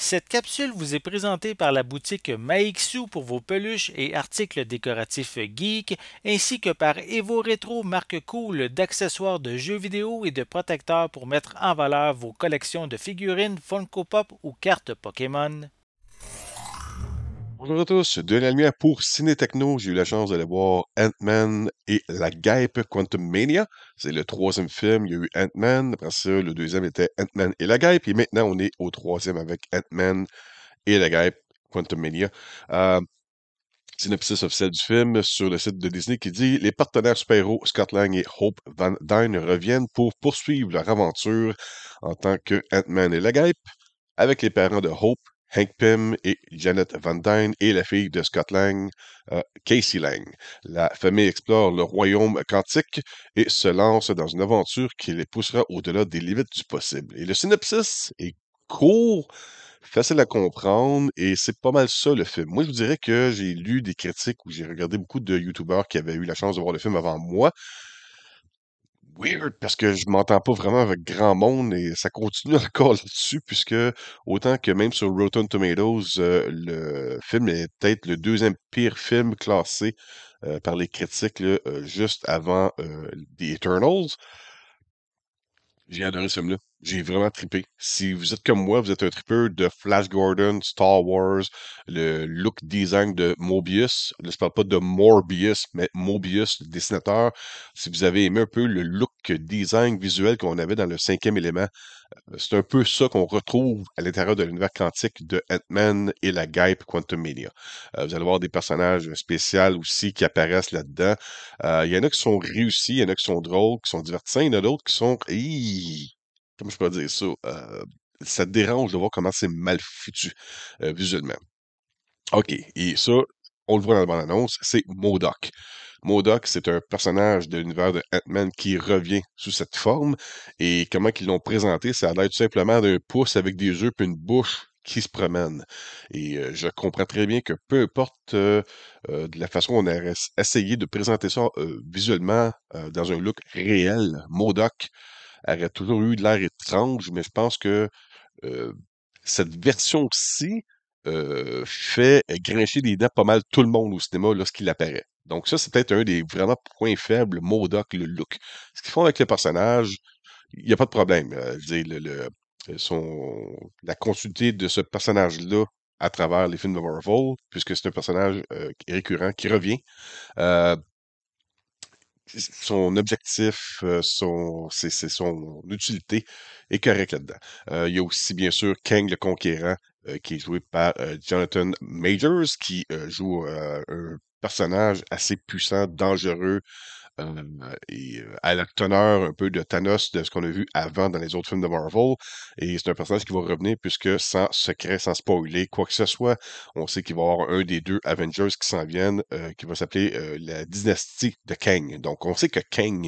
Cette capsule vous est présentée par la boutique Maixu pour vos peluches et articles décoratifs geek, ainsi que par Evo Retro, marque cool d'accessoires de jeux vidéo et de protecteurs pour mettre en valeur vos collections de figurines Funko Pop ou cartes Pokémon. Bonjour à tous, de la lumière pour Ciné Techno. J'ai eu la chance d'aller voir Ant-Man et la Guêpe Quantum Mania. C'est le troisième film. Il y a eu Ant-Man. Après ça, le deuxième était Ant-Man et la Guêpe. Et maintenant, on est au troisième avec Ant-Man et la Guêpe Quantum Mania. Euh, Synopsis officiel du film sur le site de Disney qui dit: les partenaires super-héros Scott Lang et Hope Van Dyne reviennent pour poursuivre leur aventure en tant que Ant-Man et la Guêpe avec les parents de Hope, Hank Pym et Janet Van Dyne et la fille de Scott Lang, Casey Lang. La famille explore le royaume quantique et se lance dans une aventure qui les poussera au-delà des limites du possible. Et le synopsis est court, facile à comprendre, et c'est pas mal ça le film. Moi, je vous dirais que j'ai lu des critiques ou j'ai regardé beaucoup de YouTubers qui avaient eu la chance de voir le film avant moi. Weird, parce que je m'entends pas vraiment avec grand monde et ça continue encore là-dessus, puisque autant que même sur Rotten Tomatoes, le film est peut-être le deuxième pire film classé par les critiques là, juste avant The Eternals. J'ai adoré ce film-là. J'ai vraiment trippé. Si vous êtes comme moi, vous êtes un tripper de Flash Gordon, Star Wars, le look design de Mobius. Là, je parle pas de Morbius, mais Mobius, le dessinateur. Si vous avez aimé un peu le look design visuel qu'on avait dans le cinquième élément, c'est un peu ça qu'on retrouve à l'intérieur de l'univers quantique de Ant-Man et la Guêpe Quantumania. Vous allez voir des personnages spéciaux aussi qui apparaissent là-dedans. Il y en a qui sont réussis, il y en a qui sont drôles, qui sont divertissants, il y en a d'autres qui sont... Comment je peux dire ça? Ça te dérange de voir comment c'est mal foutu visuellement. OK, et ça, on le voit dans la bande-annonce, c'est MODOK. MODOK, c'est un personnage de l'univers de Ant-Man qui revient sous cette forme. Et comment qu'ils l'ont présenté, ça a l'air tout simplement d'un pouce avec des yeux puis une bouche qui se promène. Et je comprends très bien que peu importe de la façon on a essayé de présenter ça visuellement dans un look réel, MODOK aurait toujours eu de l'air étrange, mais je pense que euh, cette version-ci fait grincher des dents pas mal tout le monde au cinéma lorsqu'il apparaît. Donc ça, c'est peut-être un des vraiment points faibles, MODOK, le look. Ce qu'ils font avec le personnage, il n'y a pas de problème. Je veux dire, la continuité de ce personnage-là à travers les films de Marvel, puisque c'est un personnage récurrent qui revient. Euh, Son objectif, c'est son utilité est correct là-dedans. Il y a aussi, bien sûr, Kang le Conquérant, qui est joué par Jonathan Majors, qui joue un personnage assez puissant, dangereux, à la teneur un peu de Thanos de ce qu'on a vu avant dans les autres films de Marvel. Et c'est un personnage qui va revenir puisque sans secret, sans spoiler, quoi que ce soit, on sait qu'il va y avoir un des deux Avengers qui s'en viennent, qui va s'appeler la dynastie de Kang. Donc on sait que Kang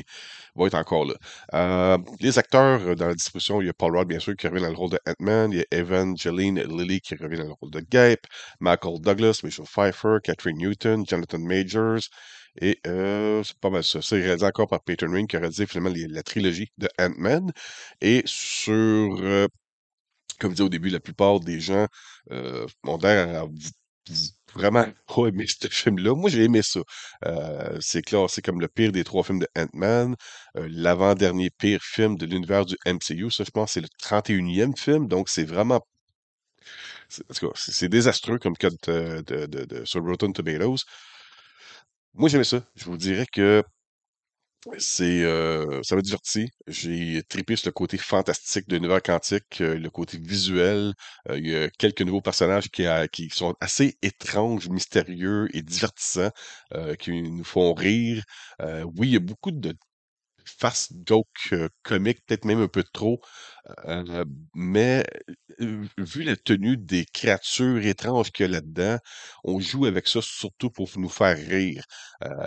va être encore là. Les acteurs dans la distribution, il y a Paul Rudd, bien sûr, qui revient dans le rôle de Ant-Man. Il y a Evangeline Lilly qui revient dans le rôle de Gape. Michael Douglas, Michelle Pfeiffer, Catherine Newton, Jonathan Majors. Et c'est pas mal ça. C'est réalisé encore par Peyton Reed qui a réalisé finalement la trilogie de Ant-Man. Et sur, comme je disais au début, la plupart des gens ont l'air à vraiment pas aimer ce film-là. Moi, j'ai aimé ça. C'est classé comme le pire des trois films de Ant-Man. L'avant-dernier pire film de l'univers du MCU. Ça, je pense, c'est le 31e film. Donc, c'est vraiment... En tout cas, c'est désastreux comme code sur Rotten Tomatoes. Moi, j'aimais ça. Je vous dirais que ça m'a diverti. J'ai trippé sur le côté fantastique de l'univers quantique, le côté visuel. Il y a quelques nouveaux personnages qui sont assez étranges, mystérieux et divertissants, qui nous font rire. Oui, il y a beaucoup de farce joke comique, peut-être même un peu trop, mais vu la tenue des créatures étranges qu'il y a là-dedans, on joue avec ça surtout pour nous faire rire.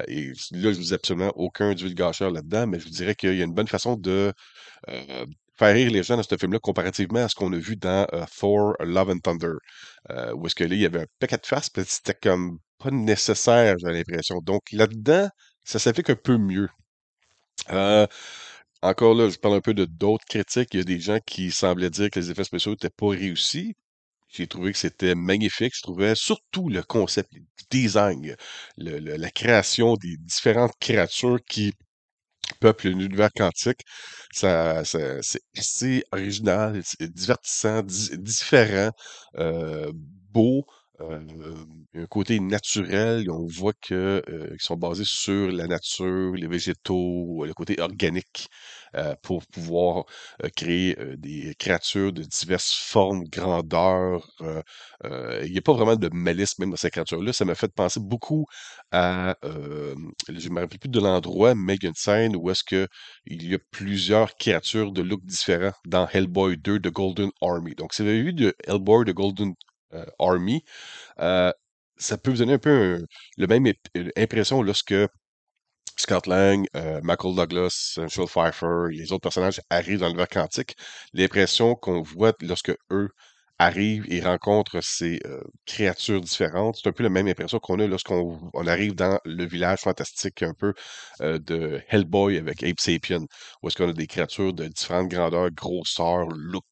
Et là, je vous dis absolument aucun divulgateur là-dedans, mais je vous dirais qu'il y a une bonne façon de faire rire les gens dans ce film-là comparativement à ce qu'on a vu dans Thor Love and Thunder, où est-ce que là, il y avait un paquet de farce, puis c'était comme pas nécessaire, j'ai l'impression. Donc là-dedans, ça s'applique un peu mieux. Euh, Encore là, je parle un peu de d'autres critiques. Il y a des gens qui semblaient dire que les effets spéciaux n'étaient pas réussis. J'ai trouvé que c'était magnifique. Je trouvais surtout le concept, le design, la création des différentes créatures qui peuplent l'univers quantique. C'est assez original, c'est divertissant, différent, beau. Il y a un côté naturel. On voit que ils sont basés sur la nature, les végétaux, le côté organique, pour pouvoir créer des créatures de diverses formes, grandeurs. Il n'y a pas vraiment de malice même dans ces créatures-là. Ça m'a fait penser beaucoup à, je me rappelle plus de l'endroit, mais il y a une scène où est-ce que il y a plusieurs créatures de look différents dans Hellboy 2 de Golden Army. Donc, si vous avez vu de Hellboy de Golden Army, euh, ça peut vous donner un peu le même impression lorsque Scott Lang, Michael Douglas, Michelle Pfeiffer, les autres personnages arrivent dans l'univers quantique. L'impression qu'on voit lorsque eux arrivent et rencontrent ces créatures différentes, c'est un peu la même impression qu'on a lorsqu'on arrive dans le village fantastique un peu de Hellboy avec Ape Sapien, où est-ce qu'on a des créatures de différentes grandeurs, grosseurs, look.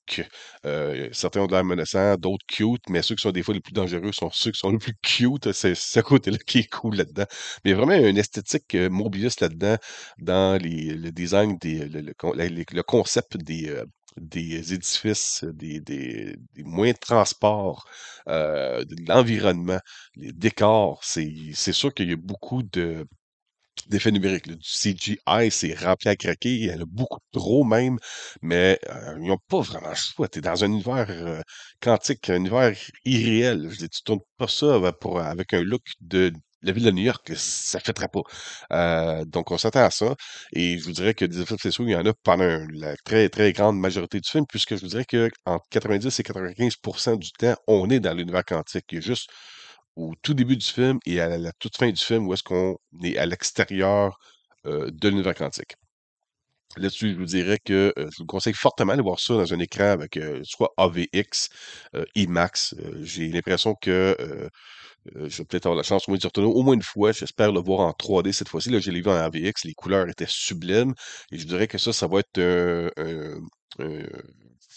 Certains ont de l'air menaçants, d'autres cute, mais ceux qui sont des fois les plus dangereux sont ceux qui sont les plus cute. C'est ce côté-là qui est cool là-dedans. Mais il y a vraiment une esthétique mobiliste là-dedans, dans le design, le concept des édifices, des moyens de transport, de l'environnement, les décors. C'est sûr qu'il y a beaucoup d'effets numériques, là, du CGI, c'est rempli à craquer, il y en a beaucoup trop même, mais ils n'ont pas vraiment le choix. Tu es dans un univers quantique, un univers irréel. Je dis, tu tournes pas ça avec un look de la ville de New York, ça ne fêterait pas. Donc, on s'attend à ça. Et je vous dirais que des effets spéciaux, il y en a pendant la très, très grande majorité du film, puisque je vous dirais que entre 90 et 95% du temps, on est dans l'univers quantique. Il y a juste au tout début du film et à la toute fin du film où est-ce qu'on est à l'extérieur de l'univers quantique. Là-dessus, je vous dirais que je vous conseille fortement de voir ça dans un écran avec soit AVX, IMAX. J'ai l'impression que je vais peut-être avoir la chance au moins d'y retourner au moins une fois. J'espère le voir en 3D cette fois-ci. Là, je l'ai vu en AVX. Les couleurs étaient sublimes. Et je dirais que ça va être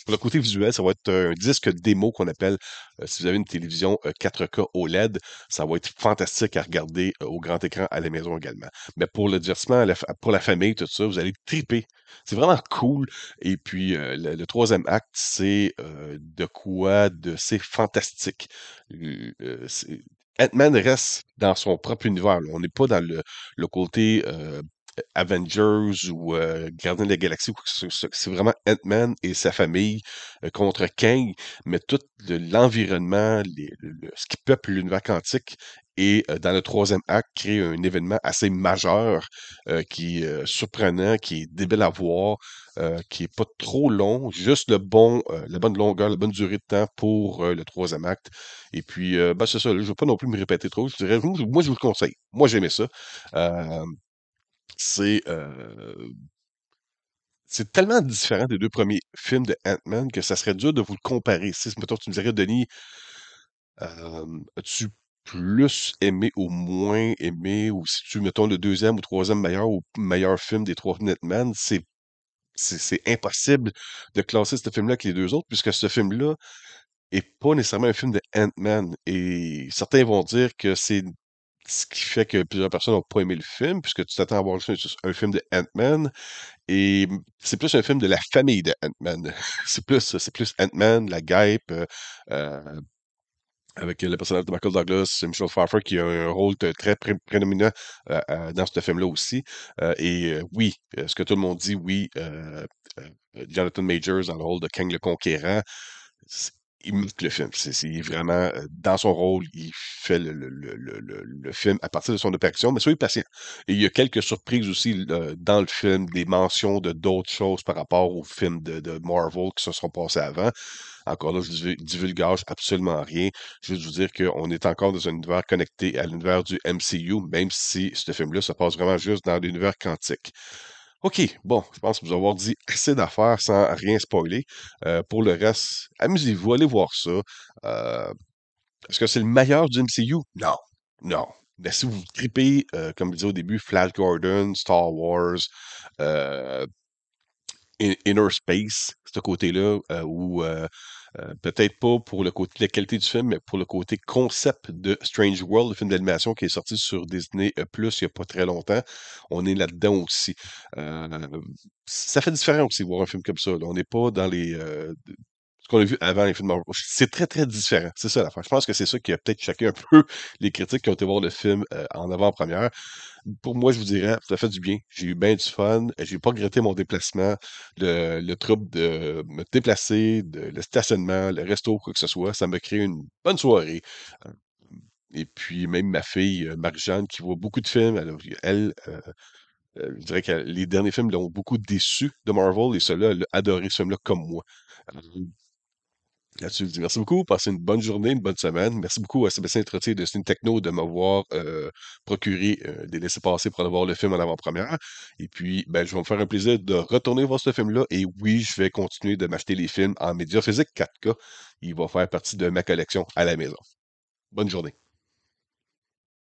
pour le côté visuel, ça va être un disque démo qu'on appelle, si vous avez une télévision 4K OLED, ça va être fantastique à regarder au grand écran à la maison également. Mais pour le divertissement, pour la famille, tout ça, vous allez triper. C'est vraiment cool. Et puis, le troisième acte, c'est de quoi de c'est fantastique. Ant-Man reste dans son propre univers, là. On n'est pas dans le côté Avengers ou Gardien de la Galaxie. C'est vraiment Ant-Man et sa famille contre Kang, mais tout l'environnement, ce qui peuple l'univers quantique et dans le troisième acte, crée un événement assez majeur qui est surprenant, qui est débile à voir, qui est pas trop long, juste la bonne longueur, la bonne durée de temps pour le troisième acte. Et puis, ben, c'est ça, là, je ne veux pas non plus me répéter trop. Je dirais, moi, je vous le conseille. Moi, j'aimais ça. Euh, c'est c'est tellement différent des 2 premiers films de Ant-Man que ça serait dur de vous le comparer. Si, mettons, tu me dirais: «Denis, as-tu plus aimé ou moins aimé?» ou si tu mettons le deuxième ou troisième meilleur ou meilleur film des 3 Ant-Man, c'est impossible de classer ce film-là avec les 2 autres puisque ce film-là est pas nécessairement un film de Ant-Man et certains vont dire que c'est ce qui fait que plusieurs personnes n'ont pas aimé le film puisque tu t'attends à voir juste un film de Ant-Man. Et c'est plus un film de la famille de Ant-Man. C'est plus Ant-Man, la guêpe, heu, avec le personnage de Michael Douglas, Michelle Pfeiffer qui a un rôle très prédominant, dans ce film-là aussi. Oui, ce que tout le monde dit, oui, Jonathan Majors dans le rôle de Kang le Conquérant, c il marque le film. C'est vraiment, dans son rôle, il fait le film à partir de son apparition, mais soyez patient. Et il y a quelques surprises aussi dans le film, des mentions de d'autres choses par rapport aux films de Marvel qui se sont passés avant. Encore là, je divulgage absolument rien. Juste vous dire qu'on est encore dans un univers connecté à l'univers du MCU, même si ce film-là se passe vraiment juste dans l'univers quantique. OK, bon, je pense vous avoir dit assez d'affaires sans rien spoiler. Pour le reste, amusez-vous, allez voir ça. Est-ce que c'est le meilleur du MCU? Non, non. Mais si vous tripez, comme je disais au début, Flash Gordon, Star Wars, euh, Inner Space, ce côté-là, où Peut-être pas pour le côté la qualité du film, mais pour le côté concept de Strange World, le film d'animation qui est sorti sur Disney Plus il y a pas très longtemps. On est là-dedans aussi. Euh, Ça fait différent aussi voir un film comme ça, là. On n'est pas dans ce qu'on a vu avant les films Marvel. C'est très, très différent. C'est ça l'affaire. Je pense que c'est ça qui a peut-être choqué un peu les critiques qui ont été voir le film en avant-première. Pour moi, je vous dirais, ça fait du bien. J'ai eu bien du fun. J'ai pas regretté mon déplacement, le trouble de me déplacer, le stationnement, le resto, quoi que ce soit. Ça m'a créé une bonne soirée. Euh, Et puis, même ma fille, Marie-Jeanne, qui voit beaucoup de films, je dirais que les derniers films l'ont beaucoup déçu de Marvel et ceux-là, elle a adoré ce film-là comme moi. Euh, Là-dessus, je dis merci beaucoup. Passez une bonne journée, une bonne semaine. Merci beaucoup à Sébastien Trottier de Cine Techno de m'avoir procuré des laissez-passer pour aller voir le film en avant-première. Et puis, ben, je vais me faire un plaisir de retourner voir ce film-là. Et oui, je vais continuer de m'acheter les films en média physique 4K. Il va faire partie de ma collection à la maison. Bonne journée.